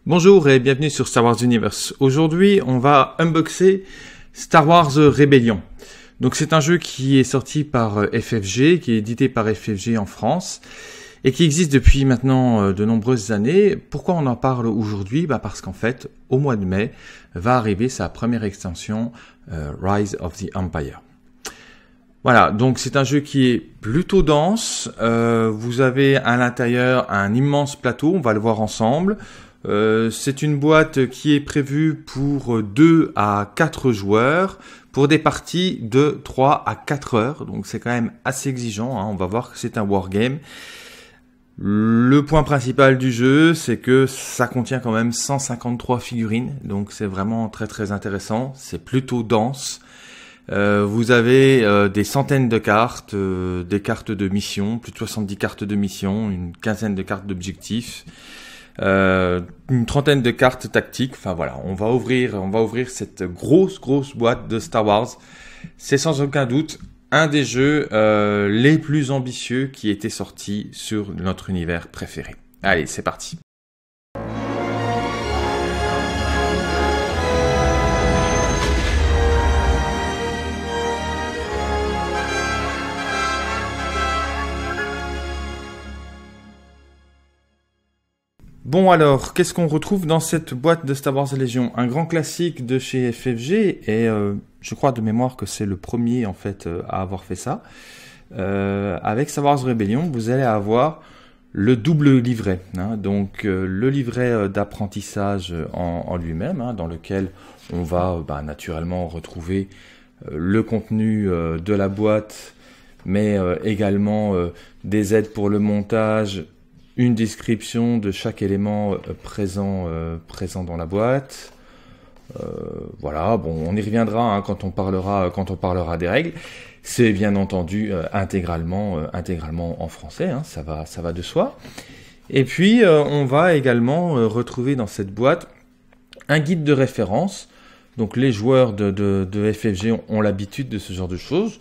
Bonjour et bienvenue sur Star Wars Universe. Aujourd'hui, on va unboxer Star Wars Rebellion. Donc c'est un jeu qui est sorti par FFG, qui est édité par FFG en France et qui existe depuis maintenant de nombreuses années. Pourquoi on en parle aujourd'hui? Parce qu'en fait, au mois de mai, va arriver sa première extension Rise of the Empire. Voilà, donc c'est un jeu qui est plutôt dense. Vous avez à l'intérieur un immense plateau, on va le voir ensemble. C'est une boîte qui est prévue pour 2 à 4 joueurs pour des parties de 3 à 4 heures. Donc c'est quand même assez exigeant, hein. On va voir que c'est un wargame. Le point principal du jeu, c'est que ça contient quand même 153 figurines. Donc c'est vraiment très très intéressant. C'est plutôt dense. Vous avez des centaines de cartes, des cartes de mission, plus de 70 cartes de mission, une quinzaine de cartes d'objectifs. Une trentaine de cartes tactiques. Enfin voilà, on va ouvrir cette grosse boîte de Star Wars. C'est sans aucun doute un des jeux les plus ambitieux qui était sorti sur notre univers préféré. Allez, c'est parti. Bon alors, qu'est-ce qu'on retrouve dans cette boîte de Star Wars Légion? Un grand classique de chez FFG, et je crois de mémoire que c'est le premier en fait à avoir fait ça. Avec Star Wars Rebellion, vous allez avoir le double livret, hein, donc le livret d'apprentissage en lui-même, hein, dans lequel on va naturellement retrouver le contenu de la boîte, mais également des aides pour le montage, une description de chaque élément présent dans la boîte. Voilà, bon, on y reviendra hein, quand on parlera des règles. C'est bien entendu intégralement en français, hein, ça va de soi. Et puis on va également retrouver dans cette boîte un guide de référence. Donc les joueurs de FFG ont l'habitude de ce genre de choses.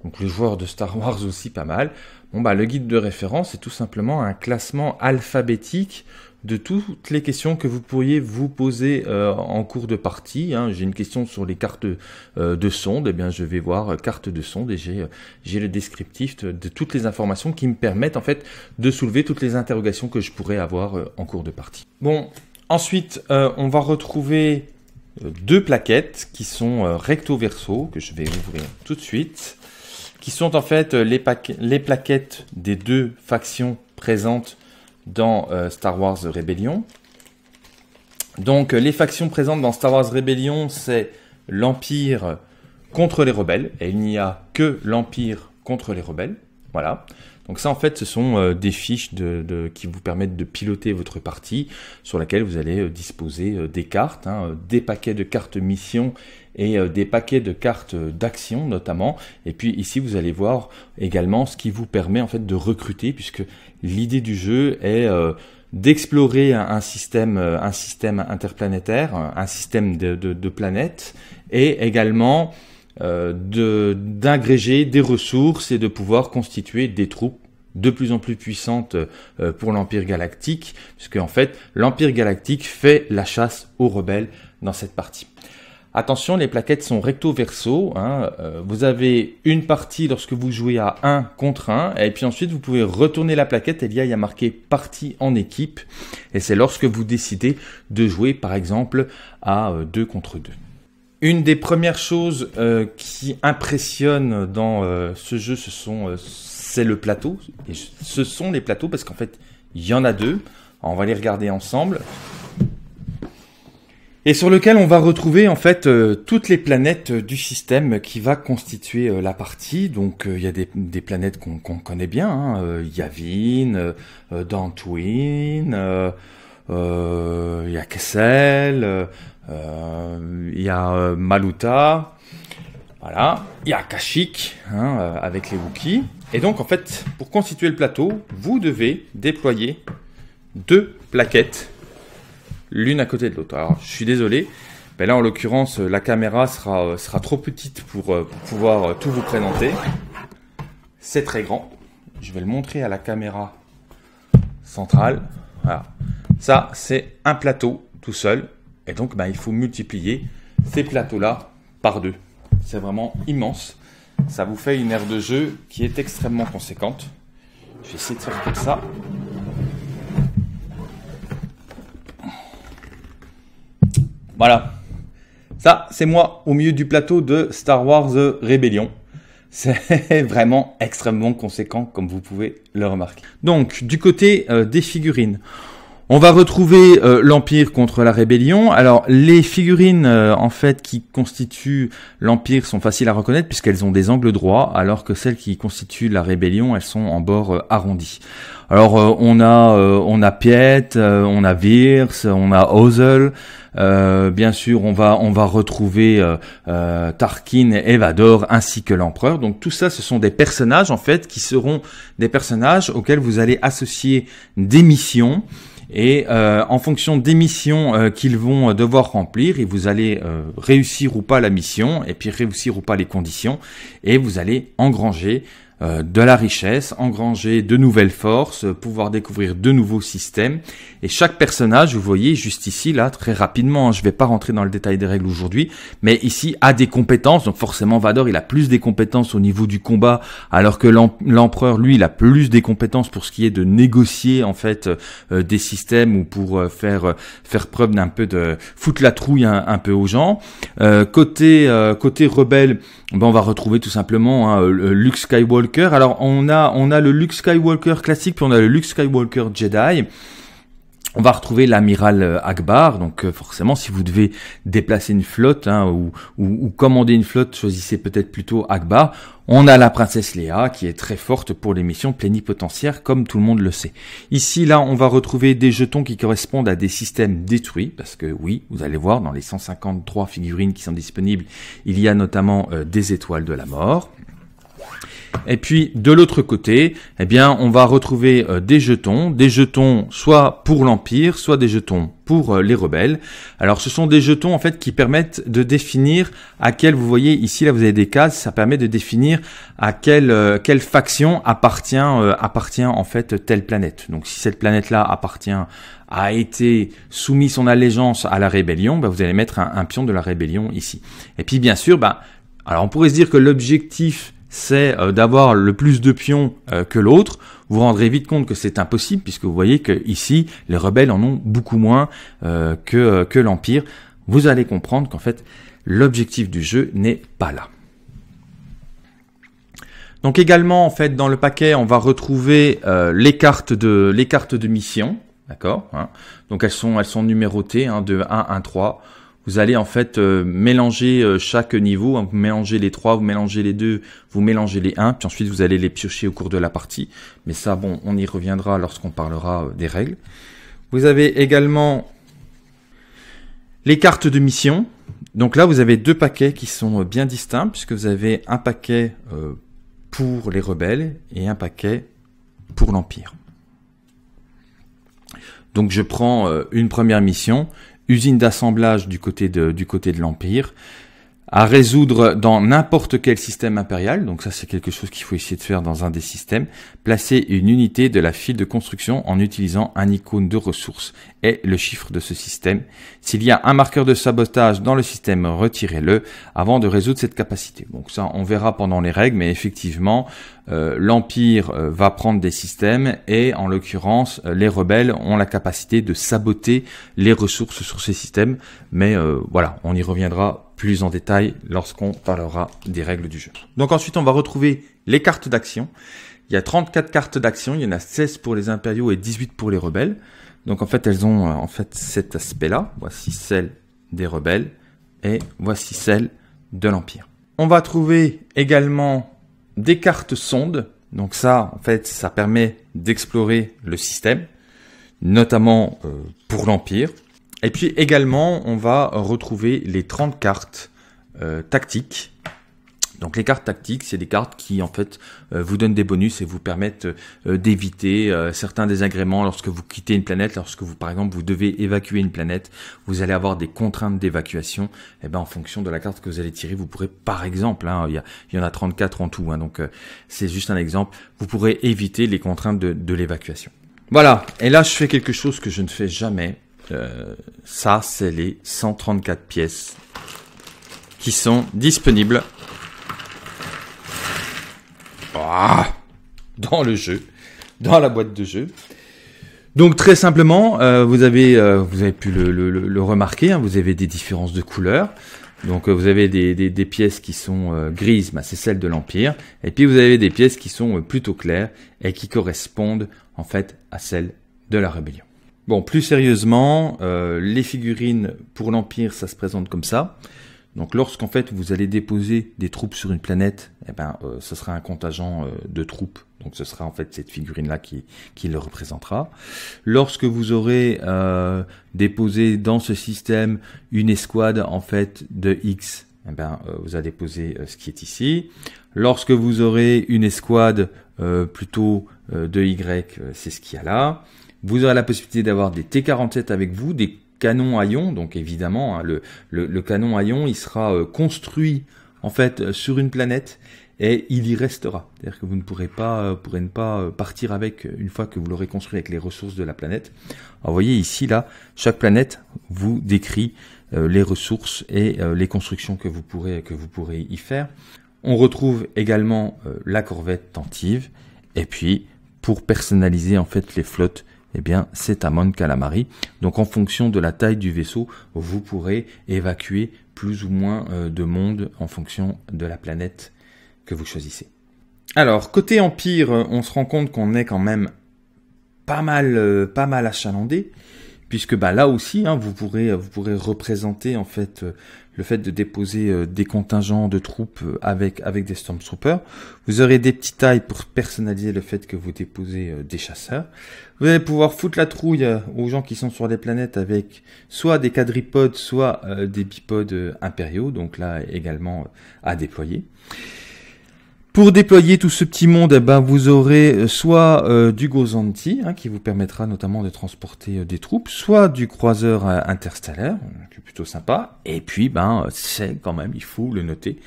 Donc les joueurs de Star Wars aussi pas mal. Bon le guide de référence, c'est tout simplement un classement alphabétique de toutes les questions que vous pourriez vous poser en cours de partie. Hein. J'ai une question sur les cartes de sonde, eh bien je vais voir carte de sonde et j'ai le descriptif de toutes les informations qui me permettent en fait de soulever toutes les interrogations que je pourrais avoir en cours de partie. Bon, ensuite on va retrouver 2 plaquettes qui sont recto verso que je vais ouvrir tout de suite, qui sont en fait les plaquettes des 2 factions présentes dans Star Wars Rebellion. Donc les factions présentes dans Star Wars Rebellion, c'est l'Empire contre les rebelles, et il n'y a que l'Empire contre les rebelles. Voilà. Donc ça en fait ce sont des fiches qui vous permettent de piloter votre partie, sur laquelle vous allez disposer des cartes, hein, des paquets de cartes mission et des paquets de cartes d'action notamment. Et puis ici vous allez voir également ce qui vous permet en fait de recruter, puisque l'idée du jeu est d'explorer un système interplanétaire, un système de planètes, et également d'agréger des ressources et de pouvoir constituer des troupes de plus en plus puissantes pour l'Empire Galactique, puisque en fait l'Empire Galactique fait la chasse aux rebelles dans cette partie. Attention, les plaquettes sont recto verso, hein. Vous avez une partie lorsque vous jouez à 1 contre 1, et puis ensuite vous pouvez retourner la plaquette, et il y a marqué partie en équipe, et c'est lorsque vous décidez de jouer par exemple à 2 contre 2. Une des premières choses qui impressionne dans ce jeu, c'est le plateau. Et ce sont les plateaux parce qu'en fait, il y en a 2. Alors, on va les regarder ensemble. Et sur lequel on va retrouver en fait toutes les planètes du système qui va constituer la partie. Donc il y a des planètes qu'on connaît bien, hein. Yavin, Dantooine, il y a Kessel, il y a Maluta, voilà, il y a Kashyyyk, hein, avec les Wookiees. Et donc en fait, pour constituer le plateau, vous devez déployer 2 plaquettes l'une à côté de l'autre. Alors je suis désolé, mais là en l'occurrence la caméra sera trop petite pour pouvoir tout vous présenter. C'est très grand. Je vais le montrer à la caméra centrale. Voilà. Ça, c'est un plateau tout seul. Et donc, il faut multiplier ces plateaux-là par 2. C'est vraiment immense. Ça vous fait une aire de jeu qui est extrêmement conséquente. Je vais essayer de faire comme ça. Voilà. Ça, c'est moi au milieu du plateau de Star Wars Rebellion. C'est vraiment extrêmement conséquent, comme vous pouvez le remarquer. Donc, du côté des figurines, on va retrouver l'Empire contre la Rébellion. Alors, les figurines, en fait, qui constituent l'Empire sont faciles à reconnaître puisqu'elles ont des angles droits, alors que celles qui constituent la Rébellion, elles sont en bord arrondi. Alors, on a Piet, on a Wirth, on a Ozzel. Bien sûr, on va retrouver Tarkin et Vador ainsi que l'Empereur. Donc tout ça, ce sont des personnages en fait qui seront des personnages auxquels vous allez associer des missions. Et en fonction des missions qu'ils vont devoir remplir, et vous allez réussir ou pas la mission, et puis réussir ou pas les conditions, et vous allez engranger de la richesse, engranger de nouvelles forces, pouvoir découvrir de nouveaux systèmes. Et chaque personnage, vous voyez juste ici, là, très rapidement, je vais pas rentrer dans le détail des règles aujourd'hui, mais ici a des compétences. Donc forcément, Vador, il a plus des compétences au niveau du combat, alors que l'empereur, lui, il a plus des compétences pour ce qui est de négocier en fait des systèmes ou pour faire preuve d'un peu de foutre la trouille un peu aux gens. Côté rebelle, on va retrouver tout simplement le Luke Skywalker. Alors on a le Luke Skywalker classique, puis on a le Luke Skywalker Jedi. On va retrouver l'amiral Akbar, donc forcément si vous devez déplacer une flotte ou commander une flotte, choisissez peut-être plutôt Akbar. On a la princesse Leia qui est très forte pour les missions plénipotentiaires comme tout le monde le sait. Ici là on va retrouver des jetons qui correspondent à des systèmes détruits, parce que oui, vous allez voir dans les 153 figurines qui sont disponibles, il y a notamment des étoiles de la mort. Et puis de l'autre côté, eh bien, on va retrouver des jetons soit pour l'Empire, soit des jetons pour les rebelles. Alors ce sont des jetons en fait qui permettent de définir à quelle, vous voyez ici là vous avez des cases, ça permet de définir à quelle faction appartient en fait telle planète. Donc si cette planète-là a été soumis son allégeance à la rébellion, vous allez mettre un pion de la rébellion ici. Et puis bien sûr, alors on pourrait se dire que l'objectif c'est d'avoir le plus de pions que l'autre. Vous vous rendrez vite compte que c'est impossible puisque vous voyez que ici les rebelles en ont beaucoup moins que l'Empire. Vous allez comprendre qu'en fait l'objectif du jeu n'est pas là. Donc également en fait dans le paquet on va retrouver les cartes de mission, d'accord, donc elles sont numérotées de 1 à 3. Vous allez en fait mélanger chaque niveau, vous mélangez les 3, vous mélangez les 2, vous mélangez les 1, puis ensuite vous allez les piocher au cours de la partie. Mais ça, on y reviendra lorsqu'on parlera des règles. Vous avez également les cartes de mission. Donc là, vous avez deux paquets qui sont bien distincts, puisque vous avez un paquet pour les rebelles et un paquet pour l'Empire. Donc je prends une première mission, usine d'assemblage du côté de l'Empire, à résoudre dans n'importe quel système impérial, donc ça c'est quelque chose qu'il faut essayer de faire dans un des systèmes, placer une unité de la file de construction en utilisant un icône de ressources et le chiffre de ce système. S'il y a un marqueur de sabotage dans le système, retirez-le avant de résoudre cette capacité. Donc ça on verra pendant les règles, mais effectivement l'Empire va prendre des systèmes et en l'occurrence les rebelles ont la capacité de saboter les ressources sur ces systèmes, mais voilà, on y reviendra plus en détail lorsqu'on parlera des règles du jeu. Donc ensuite, on va retrouver les cartes d'action. Il y a 34 cartes d'action, il y en a 16 pour les impériaux et 18 pour les rebelles. Donc en fait, elles ont cet aspect-là. Voici celle des rebelles et voici celle de l'Empire. On va trouver également des cartes sondes. Donc ça, en fait, ça permet d'explorer le système, notamment pour l'Empire. Et puis également, on va retrouver les 30 cartes tactiques. Donc les cartes tactiques, c'est des cartes qui en fait vous donnent des bonus et vous permettent d'éviter certains désagréments lorsque vous quittez une planète, lorsque vous par exemple vous devez évacuer une planète, vous allez avoir des contraintes d'évacuation. Et ben en fonction de la carte que vous allez tirer, vous pourrez par exemple, il y en a 34 en tout, donc c'est juste un exemple, vous pourrez éviter les contraintes de l'évacuation. Voilà, et là je fais quelque chose que je ne fais jamais. Ça, c'est les 134 pièces qui sont disponibles dans le jeu, dans la boîte de jeu. Donc très simplement, vous avez pu le remarquer, hein, vous avez des différences de couleurs. Donc vous avez des pièces qui sont grises, c'est celles de l'Empire, et puis vous avez des pièces qui sont plutôt claires et qui correspondent en fait à celles de la Rébellion. Bon, plus sérieusement, les figurines pour l'Empire, ça se présente comme ça. Donc lorsqu'en fait vous allez déposer des troupes sur une planète, ce sera un contingent de troupes. Donc ce sera en fait cette figurine-là qui le représentera. Lorsque vous aurez déposé dans ce système une escouade en fait de X, vous allez déposer ce qui est ici. Lorsque vous aurez une escouade plutôt de Y, c'est ce qu'il y a là. Vous aurez la possibilité d'avoir des T-47 avec vous, des canons à ion. Donc évidemment, hein, le canon à ion, il sera construit en fait sur une planète et il y restera. C'est-à-dire que vous ne pourrez pas partir avec une fois que vous l'aurez construit avec les ressources de la planète. Alors, vous voyez ici, là, chaque planète vous décrit les ressources et les constructions que vous pourrez y faire. On retrouve également la corvette Tentive. Et puis, pour personnaliser en fait les flottes, c'est Amon Calamari. Donc en fonction de la taille du vaisseau, vous pourrez évacuer plus ou moins de monde en fonction de la planète que vous choisissez. Alors côté Empire, on se rend compte qu'on est quand même pas mal achalandé, puisque là aussi, hein, vous pourrez représenter en fait le fait de déposer des contingents de troupes avec des Stormtroopers. Vous aurez des petits tailles pour personnaliser le fait que vous déposez des chasseurs. Vous allez pouvoir foutre la trouille aux gens qui sont sur des planètes avec soit des quadripodes, soit des bipodes impériaux, donc là également à déployer. Pour déployer tout ce petit monde, vous aurez soit du Gozanti, hein, qui vous permettra notamment de transporter des troupes, soit du croiseur interstellaire, qui est plutôt sympa. Et puis, c'est quand même, il faut le noter,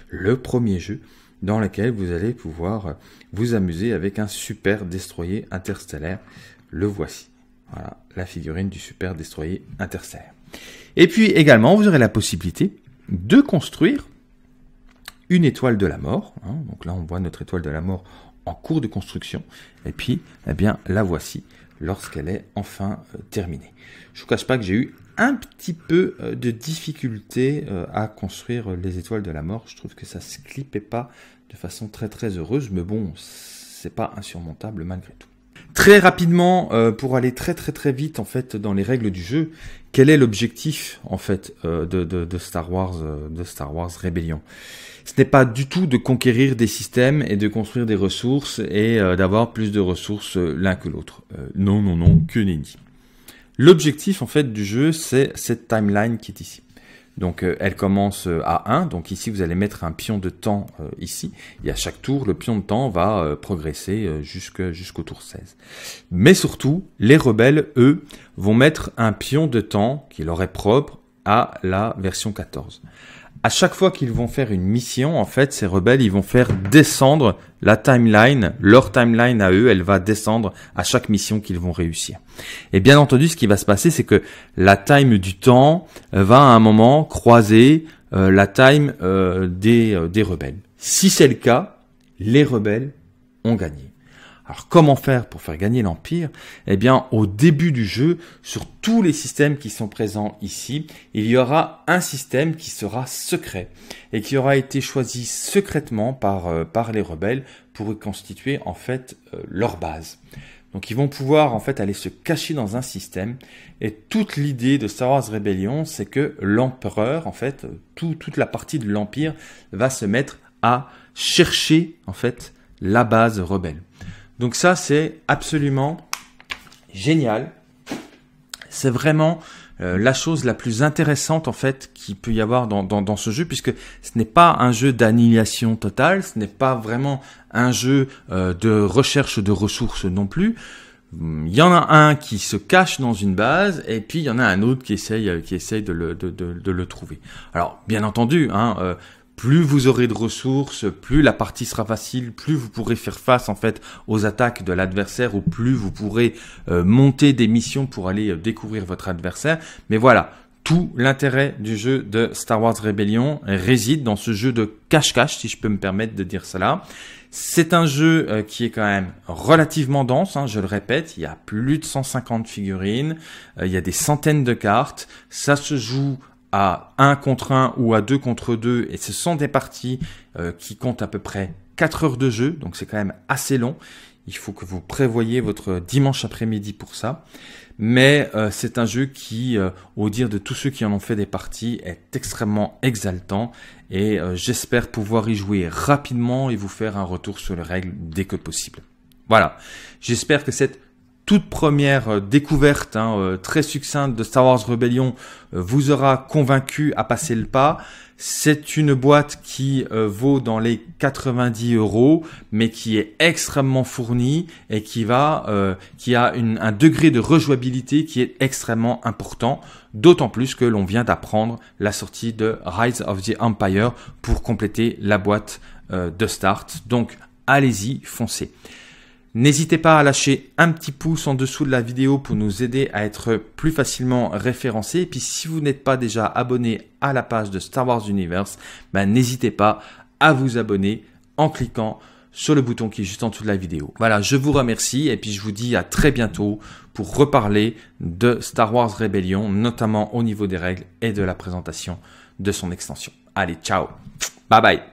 le premier jeu dans lequel vous allez pouvoir vous amuser avec un super destroyer interstellaire. Le voici. Voilà, la figurine du super destroyer interstellaire. Et puis également, vous aurez la possibilité de construire une étoile de la mort, hein. Donc là on voit notre étoile de la mort en cours de construction, et puis la voici lorsqu'elle est enfin terminée. Je ne vous cache pas que j'ai eu un petit peu de difficulté à construire les étoiles de la mort. Je trouve que ça se clippait pas de façon très très heureuse, mais bon, c'est pas insurmontable malgré tout. Très rapidement, pour aller très très très vite en fait dans les règles du jeu, quel est l'objectif en fait de Star Wars Rebellion? Ce n'est pas du tout de conquérir des systèmes et de construire des ressources et d'avoir plus de ressources l'un que l'autre. Non, que nenni. L'objectif en fait du jeu, c'est cette timeline qui est ici. Donc elle commence à 1, donc ici vous allez mettre un pion de temps ici, et à chaque tour, le pion de temps va progresser jusqu'au tour 16. Mais surtout, les rebelles, eux, vont mettre un pion de temps qui leur est propre à la version 14. À chaque fois qu'ils vont faire une mission, en fait, ces rebelles, ils vont faire descendre la timeline, leur timeline à eux, elle va descendre à chaque mission qu'ils vont réussir. Et bien entendu, ce qui va se passer, c'est que la time du temps va à un moment croiser la time des rebelles. Si c'est le cas, les rebelles ont gagné. Alors comment faire pour faire gagner l'Empire? Au début du jeu, sur tous les systèmes qui sont présents ici, il y aura un système qui sera secret et qui aura été choisi secrètement par les rebelles pour constituer en fait leur base. Donc ils vont pouvoir en fait aller se cacher dans un système, et toute l'idée de Star Wars Rebellion, c'est que l'empereur, en fait, toute la partie de l'Empire va se mettre à chercher en fait la base rebelle. Donc ça, c'est absolument génial. C'est vraiment la chose la plus intéressante en fait qu'il peut y avoir dans ce jeu, puisque ce n'est pas un jeu d'annihilation totale, ce n'est pas vraiment un jeu de recherche de ressources non plus. Il y en a un qui se cache dans une base, et puis il y en a un autre qui essaye de le trouver. Alors, bien entendu, plus vous aurez de ressources, plus la partie sera facile, plus vous pourrez faire face en fait aux attaques de l'adversaire, ou plus vous pourrez monter des missions pour aller découvrir votre adversaire. Mais voilà, tout l'intérêt du jeu de Star Wars Rebellion réside dans ce jeu de cache-cache, si je peux me permettre de dire cela. C'est un jeu qui est quand même relativement dense, hein, je le répète, il y a plus de 150 figurines, il y a des centaines de cartes, ça se joue à 1 contre 1 ou à 2 contre 2, et ce sont des parties qui comptent à peu près 4 heures de jeu, donc c'est quand même assez long. Il faut que vous prévoyez votre dimanche après-midi pour ça. Mais c'est un jeu qui, au dire de tous ceux qui en ont fait des parties, est extrêmement exaltant. Et j'espère pouvoir y jouer rapidement et vous faire un retour sur les règles dès que possible. Voilà, j'espère que cette toute première découverte très succincte de Star Wars Rebellion vous aura convaincu à passer le pas. C'est une boîte qui vaut dans les 90 €, mais qui est extrêmement fournie et qui a un degré de rejouabilité qui est extrêmement important. D'autant plus que l'on vient d'apprendre la sortie de Rise of the Empire pour compléter la boîte de start. Donc allez-y, foncez. N'hésitez pas à lâcher un petit pouce en dessous de la vidéo pour nous aider à être plus facilement référencés. Et puis si vous n'êtes pas déjà abonné à la page de Star Wars Universe, n'hésitez pas à vous abonner en cliquant sur le bouton qui est juste en dessous de la vidéo. Voilà, je vous remercie et puis je vous dis à très bientôt pour reparler de Star Wars Rebellion, notamment au niveau des règles et de la présentation de son extension. Allez, ciao, bye bye.